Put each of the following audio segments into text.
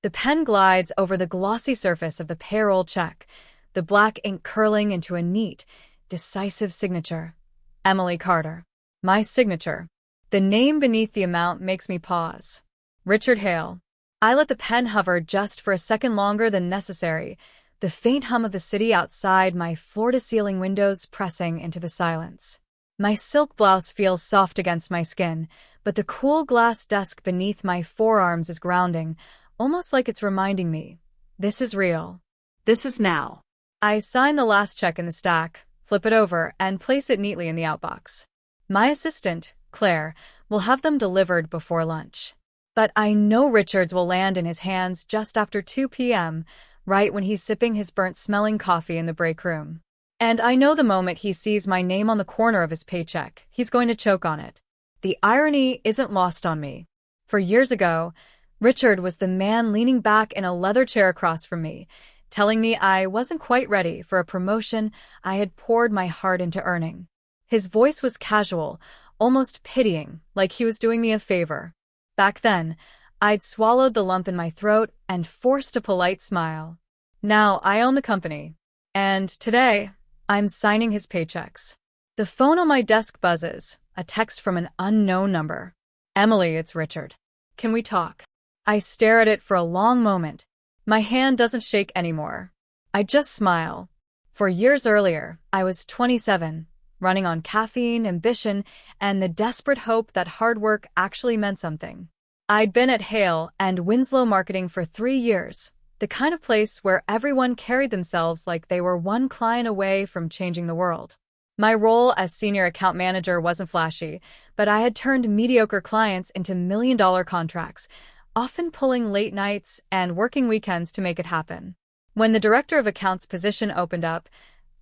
The pen glides over the glossy surface of the payroll check, the black ink curling into a neat, decisive signature. Emily Carter. My signature. The name beneath the amount makes me pause. Richard Hale. I let the pen hover just for a second longer than necessary, the faint hum of the city outside my floor-to-ceiling windows pressing into the silence. My silk blouse feels soft against my skin, but the cool glass desk beneath my forearms is grounding, almost like it's reminding me, this is real. This is now. I sign the last check in the stack, flip it over, and place it neatly in the outbox. My assistant, Claire, will have them delivered before lunch. But I know Richard's will land in his hands just after 2 p.m., right when he's sipping his burnt-smelling coffee in the break room. And I know the moment he sees my name on the corner of his paycheck, he's going to choke on it. The irony isn't lost on me. For years ago, Richard was the man leaning back in a leather chair across from me, telling me I wasn't quite ready for a promotion I had poured my heart into earning. His voice was casual, almost pitying, like he was doing me a favor. Back then, I'd swallowed the lump in my throat and forced a polite smile. Now I own the company. And today, I'm signing his paychecks. The phone on my desk buzzes, a text from an unknown number. Emily, it's Richard. Can we talk? I stare at it for a long moment. My hand doesn't shake anymore. I just smile. For years earlier, I was 27, running on caffeine, ambition, and the desperate hope that hard work actually meant something. I'd been at Hale and Winslow Marketing for 3 years, the kind of place where everyone carried themselves like they were one client away from changing the world. My role as senior account manager wasn't flashy, but I had turned mediocre clients into million-dollar contracts, often pulling late nights and working weekends to make it happen. When the director of accounts position opened up,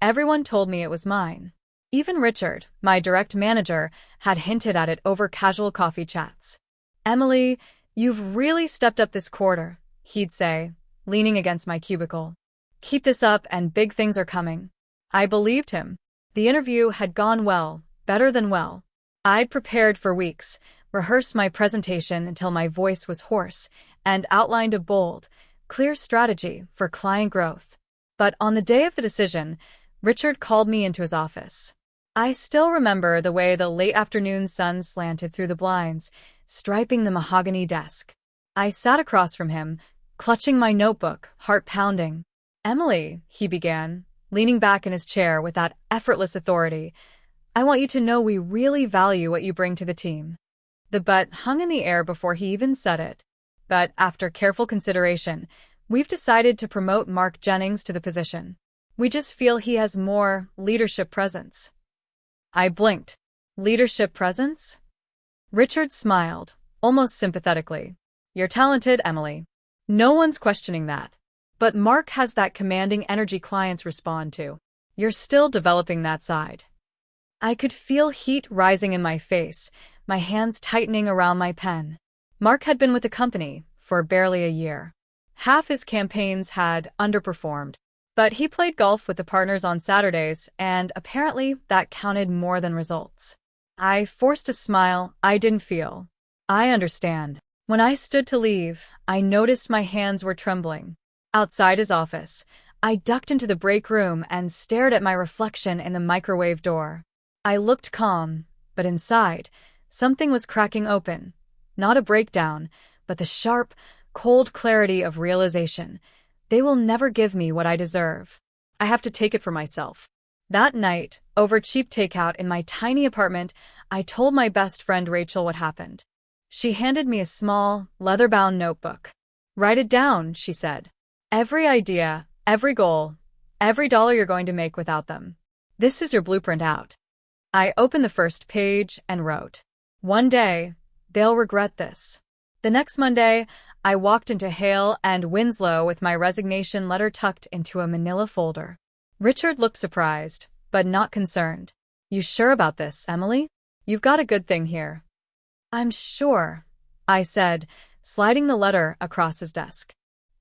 everyone told me it was mine. Even Richard, my direct manager, had hinted at it over casual coffee chats. Emily, you've really stepped up this quarter, he'd say, leaning against my cubicle. Keep this up and big things are coming. I believed him. The interview had gone well, better than well. I'd prepared for weeks, rehearsed my presentation until my voice was hoarse, and outlined a bold, clear strategy for client growth. But on the day of the decision, Richard called me into his office. I still remember the way the late afternoon sun slanted through the blinds, striping the mahogany desk. I sat across from him, clutching my notebook, heart pounding. Emily, he began, leaning back in his chair with that effortless authority, I want you to know we really value what you bring to the team. The but hung in the air before he even said it. But after careful consideration, we've decided to promote Mark Jennings to the position. We just feel he has more leadership presence. I blinked. Leadership presence? Richard smiled, almost sympathetically. You're talented, Emily. No one's questioning that. But Mark has that commanding energy clients respond to. You're still developing that side. I could feel heat rising in my face, my hands tightening around my pen. Mark had been with the company for barely a year. Half his campaigns had underperformed, but he played golf with the partners on Saturdays, and apparently that counted more than results. I forced a smile I didn't feel. I understand. When I stood to leave, I noticed my hands were trembling. Outside his office, I ducked into the break room and stared at my reflection in the microwave door. I looked calm, but inside, something was cracking open. Not a breakdown, but the sharp, cold clarity of realization. They will never give me what I deserve. I have to take it for myself. That night, over cheap takeout in my tiny apartment, I told my best friend Rachel what happened. She handed me a small, leather-bound notebook. Write it down, she said. Every idea, every goal, every dollar you're going to make without them. This is your blueprint out. I opened the first page and wrote, one day, they'll regret this. The next Monday, I walked into Hale and Winslow with my resignation letter tucked into a manila folder. Richard looked surprised, but not concerned. You sure about this, Emily? You've got a good thing here. I'm sure, I said, sliding the letter across his desk.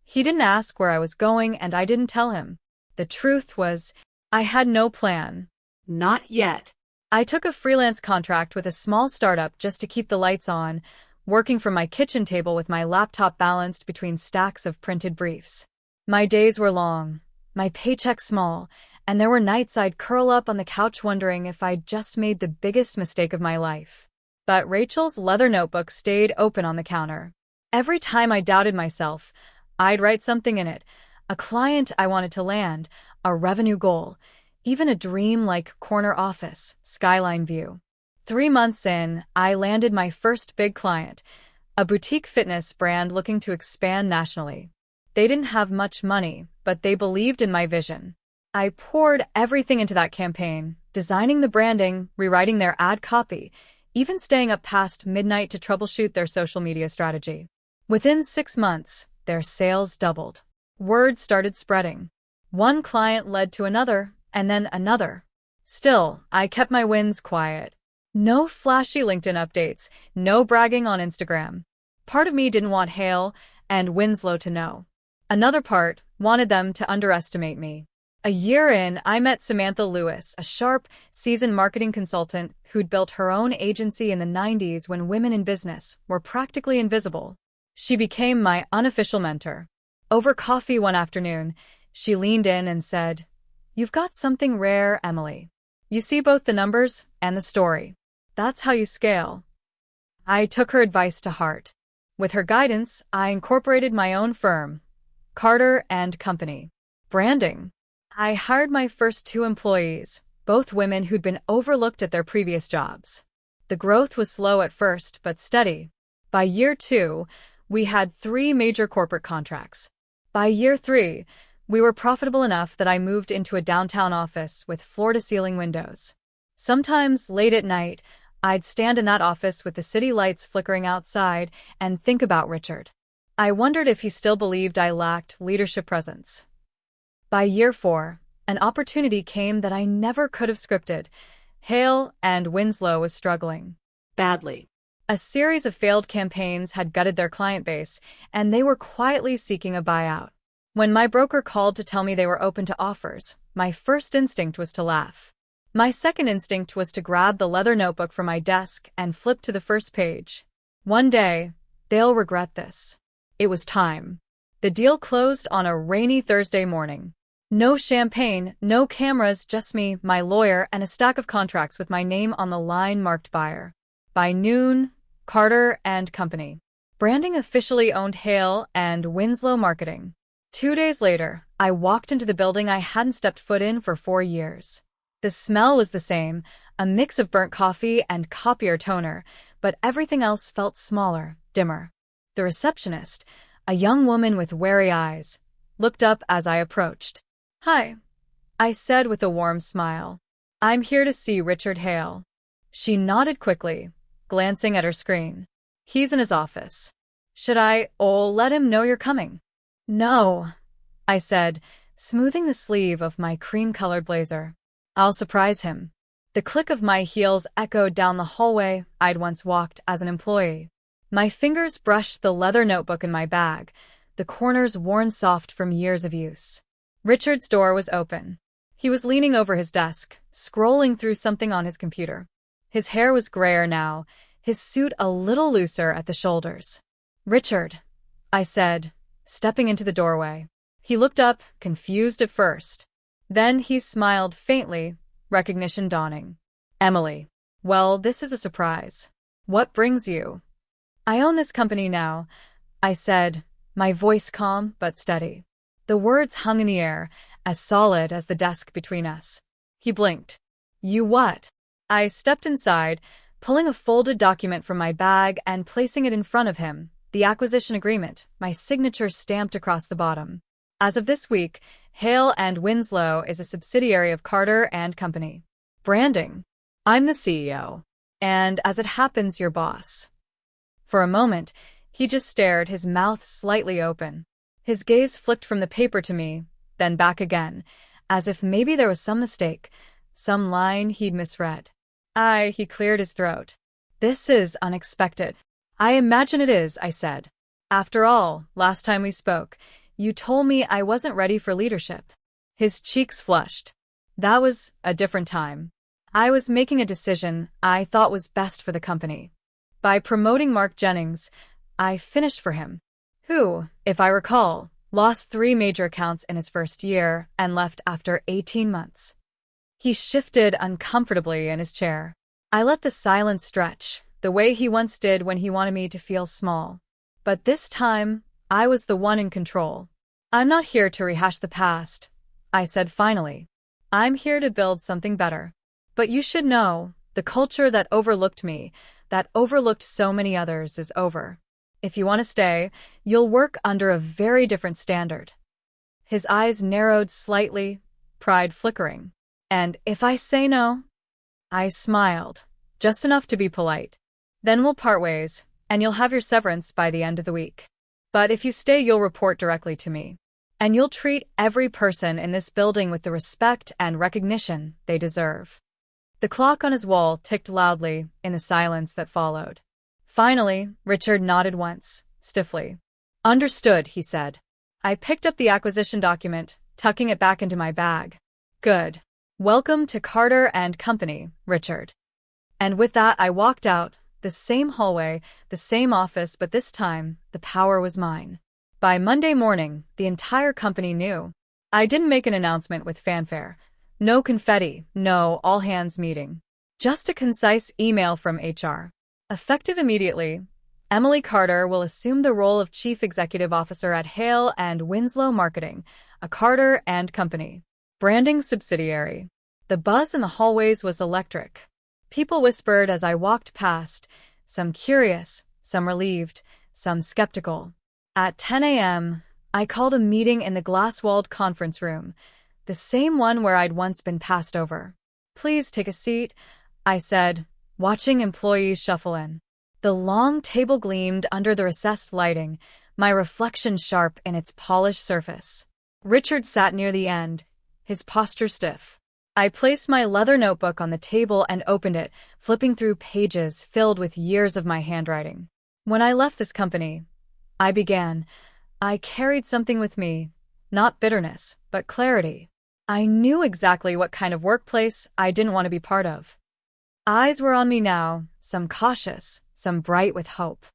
He didn't ask where I was going, and I didn't tell him. The truth was, I had no plan. Not yet. I took a freelance contract with a small startup just to keep the lights on, working from my kitchen table with my laptop balanced between stacks of printed briefs. My days were long, my paycheck small, and there were nights I'd curl up on the couch wondering if I'd just made the biggest mistake of my life. But Rachel's leather notebook stayed open on the counter. Every time I doubted myself, I'd write something in it, a client I wanted to land, a revenue goal, even a dream like corner office, skyline view. 3 months in, I landed my first big client, a boutique fitness brand looking to expand nationally. They didn't have much money, but they believed in my vision. I poured everything into that campaign, designing the branding, rewriting their ad copy, even staying up past midnight to troubleshoot their social media strategy. Within 6 months, their sales doubled. Word started spreading. One client led to another, and then another. Still, I kept my wins quiet. No flashy LinkedIn updates, no bragging on Instagram. Part of me didn't want Hale and Winslow to know. Another part wanted them to underestimate me. A year in, I met Samantha Lewis, a sharp, seasoned marketing consultant who'd built her own agency in the 90s when women in business were practically invisible. She became my unofficial mentor. Over coffee one afternoon, she leaned in and said, "You've got something rare, Emily. You see both the numbers and the story. That's how you scale." I took her advice to heart. With her guidance, I incorporated my own firm, Carter & Company. Branding. I hired my first 2 employees, both women who'd been overlooked at their previous jobs. The growth was slow at first, but steady. By year 2, we had 3 major corporate contracts. By year 3, we were profitable enough that I moved into a downtown office with floor-to-ceiling windows. Sometimes, late at night, I'd stand in that office with the city lights flickering outside and think about Richard. I wondered if he still believed I lacked leadership presence. By year 4, an opportunity came that I never could have scripted. Hale and Winslow was struggling badly. A series of failed campaigns had gutted their client base, and they were quietly seeking a buyout. When my broker called to tell me they were open to offers, my first instinct was to laugh. My second instinct was to grab the leather notebook from my desk and flip to the first page. One day, they'll regret this. It was time. The deal closed on a rainy Thursday morning. No champagne, no cameras, just me, my lawyer, and a stack of contracts with my name on the line marked buyer. By noon, Carter & Company. Branding officially owned Hale and Winslow Marketing. 2 days later, I walked into the building I hadn't stepped foot in for 4 years. The smell was the same, a mix of burnt coffee and copier toner, but everything else felt smaller, dimmer. The receptionist, a young woman with wary eyes, looked up as I approached. "Hi," I said with a warm smile. "I'm here to see Richard Hale." She nodded quickly, glancing at her screen. "He's in his office. Should I let him know you're coming?" "No," I said, smoothing the sleeve of my cream-colored blazer. "I'll surprise him." The click of my heels echoed down the hallway I'd once walked as an employee. My fingers brushed the leather notebook in my bag, the corners worn soft from years of use. Richard's door was open. He was leaning over his desk, scrolling through something on his computer. His hair was grayer now, his suit a little looser at the shoulders. "Richard," I said, stepping into the doorway. He looked up, confused at first. Then he smiled faintly, recognition dawning. "Emily. Well, this is a surprise. What brings you?" "I own this company now," I said, my voice calm but steady. The words hung in the air, as solid as the desk between us. He blinked. "You what?" I stepped inside, pulling a folded document from my bag and placing it in front of him, the acquisition agreement, my signature stamped across the bottom. "As of this week, Hale and Winslow is a subsidiary of Carter & Company. Branding. I'm the CEO. And as it happens, your boss." For a moment, he just stared, his mouth slightly open. His gaze flicked from the paper to me, then back again, as if maybe there was some mistake, some line he'd misread. He cleared his throat. "This is unexpected." "I imagine it is," I said. "After all, last time we spoke, you told me I wasn't ready for leadership." His cheeks flushed. That was a different time. I was making a decision I thought was best for the company. By promoting Mark Jennings, I finished for him, who, if I recall, lost 3 major accounts in his first year and left after 18 months. He shifted uncomfortably in his chair. I let the silence stretch, the way he once did when he wanted me to feel small. But this time, I was the one in control. I'm not here to rehash the past, I said finally. I'm here to build something better. But you should know, the culture that overlooked me, that overlooked so many others, is over. If you want to stay, you'll work under a very different standard. His eyes narrowed slightly, pride flickering. And if I say no? I smiled, just enough to be polite. Then we'll part ways, and you'll have your severance by the end of the week. But if you stay, you'll report directly to me. And you'll treat every person in this building with the respect and recognition they deserve. The clock on his wall ticked loudly in the silence that followed. Finally, Richard nodded once, stiffly. Understood, he said. I picked up the acquisition document, tucking it back into my bag. Good. Welcome to Carter and Company, Richard. And with that, I walked out, the same hallway, the same office, but this time, the power was mine. By Monday morning, the entire company knew. I didn't make an announcement with fanfare. No confetti, no all-hands meeting. Just a concise email from HR. Effective immediately, Emily Carter will assume the role of Chief Executive Officer at Hale and Winslow Marketing, a Carter and Company branding subsidiary. The buzz in the hallways was electric. People whispered as I walked past, some curious, some relieved, some skeptical. At 10 a.m., I called a meeting in the glass-walled conference room, the same one where I'd once been passed over. Please take a seat, I said, watching employees shuffle in. The long table gleamed under the recessed lighting, my reflection sharp in its polished surface. Richard sat near the end, his posture stiff. I placed my leather notebook on the table and opened it, flipping through pages filled with years of my handwriting. When I left this company, I carried something with me, not bitterness, but clarity. I knew exactly what kind of workplace I didn't want to be part of. Eyes were on me now, some cautious, some bright with hope.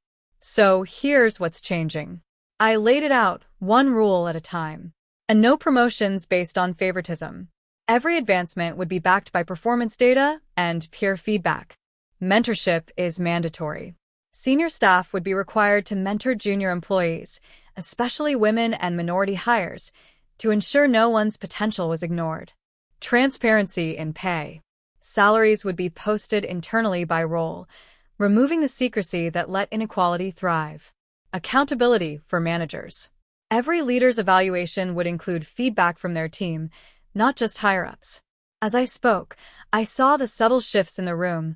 So here's what's changing. I laid it out, one rule at a time. And no promotions based on favoritism. Every advancement would be backed by performance data and peer feedback. Mentorship is mandatory. Senior staff would be required to mentor junior employees, especially women and minority hires, to ensure no one's potential was ignored. Transparency in pay. Salaries would be posted internally by role, removing the secrecy that let inequality thrive. Accountability for managers. Every leader's evaluation would include feedback from their team, not just higher-ups. As I spoke, I saw the subtle shifts in the room.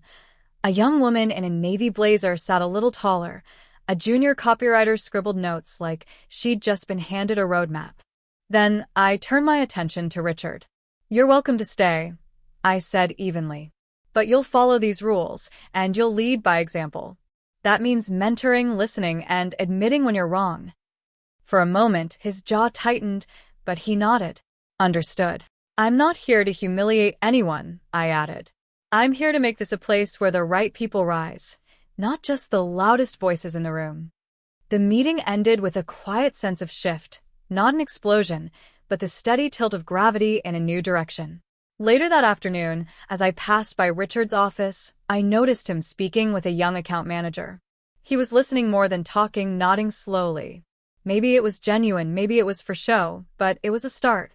A young woman in a navy blazer sat a little taller. A junior copywriter scribbled notes like she'd just been handed a roadmap. Then I turned my attention to Richard. You're welcome to stay, I said evenly. But you'll follow these rules, and you'll lead by example. That means mentoring, listening, and admitting when you're wrong. For a moment, his jaw tightened, but he nodded. Understood. I'm not here to humiliate anyone, I added. I'm here to make this a place where the right people rise, not just the loudest voices in the room. The meeting ended with a quiet sense of shift, not an explosion, but the steady tilt of gravity in a new direction. Later that afternoon, as I passed by Richard's office, I noticed him speaking with a young account manager. He was listening more than talking, nodding slowly. Maybe it was genuine, maybe it was for show, but it was a start.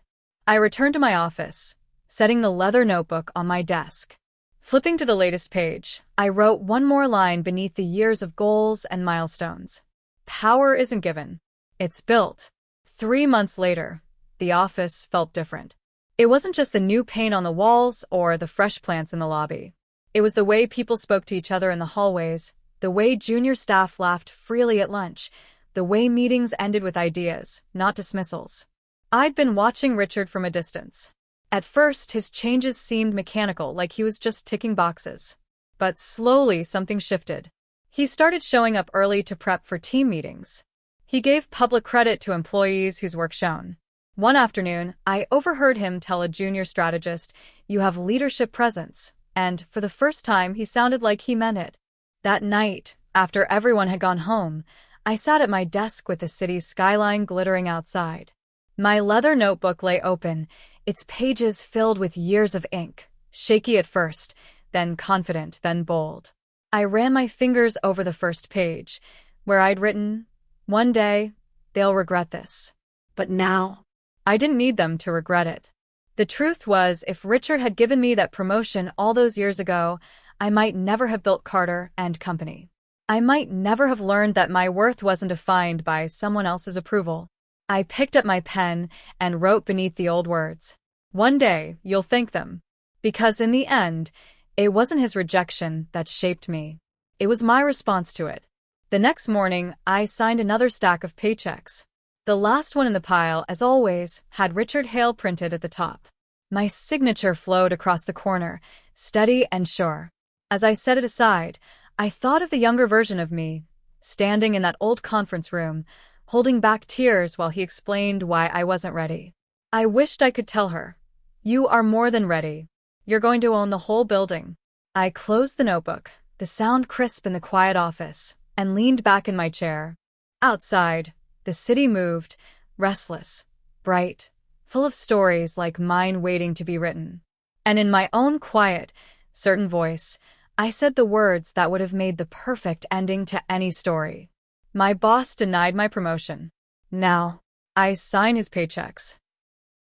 I returned to my office, setting the leather notebook on my desk. Flipping to the latest page, I wrote one more line beneath the years of goals and milestones. Power isn't given. It's built. 3 months later, the office felt different. It wasn't just the new paint on the walls or the fresh plants in the lobby. It was the way people spoke to each other in the hallways, the way junior staff laughed freely at lunch, the way meetings ended with ideas, not dismissals. I'd been watching Richard from a distance. At first, his changes seemed mechanical, like he was just ticking boxes. But slowly, something shifted. He started showing up early to prep for team meetings. He gave public credit to employees whose work shone. One afternoon, I overheard him tell a junior strategist, "You have leadership presence," and for the first time, he sounded like he meant it. That night, After everyone had gone home, I sat at my desk with the city's skyline glittering outside. My leather notebook lay open, its pages filled with years of ink, shaky at first, then confident, then bold. I ran my fingers over the first page, where I'd written, "One day, they'll regret this." But now, I didn't need them to regret it. The truth was, if Richard had given me that promotion all those years ago, I might never have built Carter and Company. I might never have learned that my worth wasn't defined by someone else's approval. I picked up my pen and wrote beneath the old words, "One day, you'll thank them." Because in the end, it wasn't his rejection that shaped me. It was my response to it. The next morning, I signed another stack of paychecks. The last one in the pile, as always, had Richard Hale printed at the top. My signature flowed across the corner, steady and sure. As I set it aside, I thought of the younger version of me, standing in that old conference room, holding back tears while he explained why I wasn't ready. I wished I could tell her, "You are more than ready. You're going to own the whole building." I closed the notebook, the sound crisp in the quiet office, and leaned back in my chair. Outside, the city moved, restless, bright, full of stories like mine waiting to be written. And in my own quiet, certain voice, I said the words that would have made the perfect ending to any story. My boss denied my promotion. Now, I sign his paychecks.